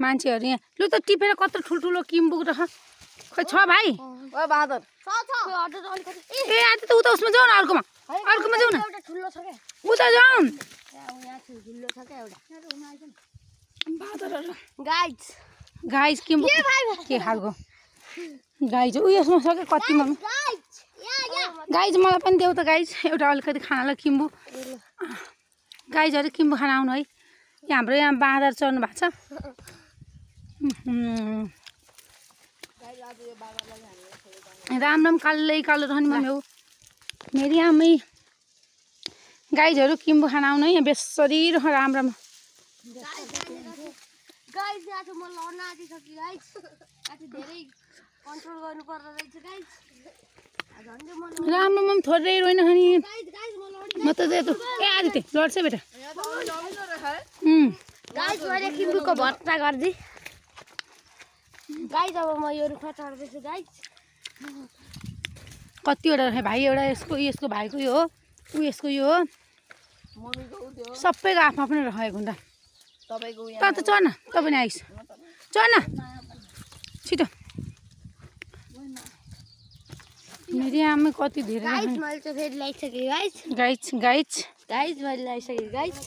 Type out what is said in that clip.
मान्छेहरु यहाँ लु त टिपेर कत्रो ठुलठुलो किम्बुक रह खोइ छ भाइ ओ बादर छ ए आज त उता उसमा जाऊ न अर्कोमा जाऊ न एउटा ठुलो छ के उता जाऊ यहाँ ठुलो छ के एउटा बादरहरु गाइस किम्बुक के खालको गाइज उ यसमा छ के कति मम्मी गाइज मलाई पनि देऊ त गाइज एउटा अलिकति खानालाई किम्बु गाइजहरु किम्बु खान आउनु है हाम्रो यहाँ बाँदर चढ्नु भएको छ राम कालो रहने मम्मी हो मेरी आमै गाइजहरु किम्बु खान आउनु है यहाँ बेसरी रह राम गाइस आज म लड्न आँटिसके गाइस आज धेरै कन्ट्रोल गर्नु पर्छ रहेछ गाइस राम्रो मम थोरै रोइन हनी गाइस म लड्न म त दे तु ए आदित्य लड्छ बेटा गाइस मैले किम्बुको भट्टा गर्दै गाइस अब म यो रुखमा चढ्दैछु गाइस कतिवटा रहे भाइ एउटा यसको भाइको यो हो उ यसको यो हो सबैको आफ्नो आफ्नो रहेको हुन्छ तपाईको त चढ्न त पनि आइस चढ्न छिटो मेरी आमै कति धेरै गाइस मैले चाहिँ फेरि ल्याइसके गाइस गाइस मैले ल्याइसके गाइस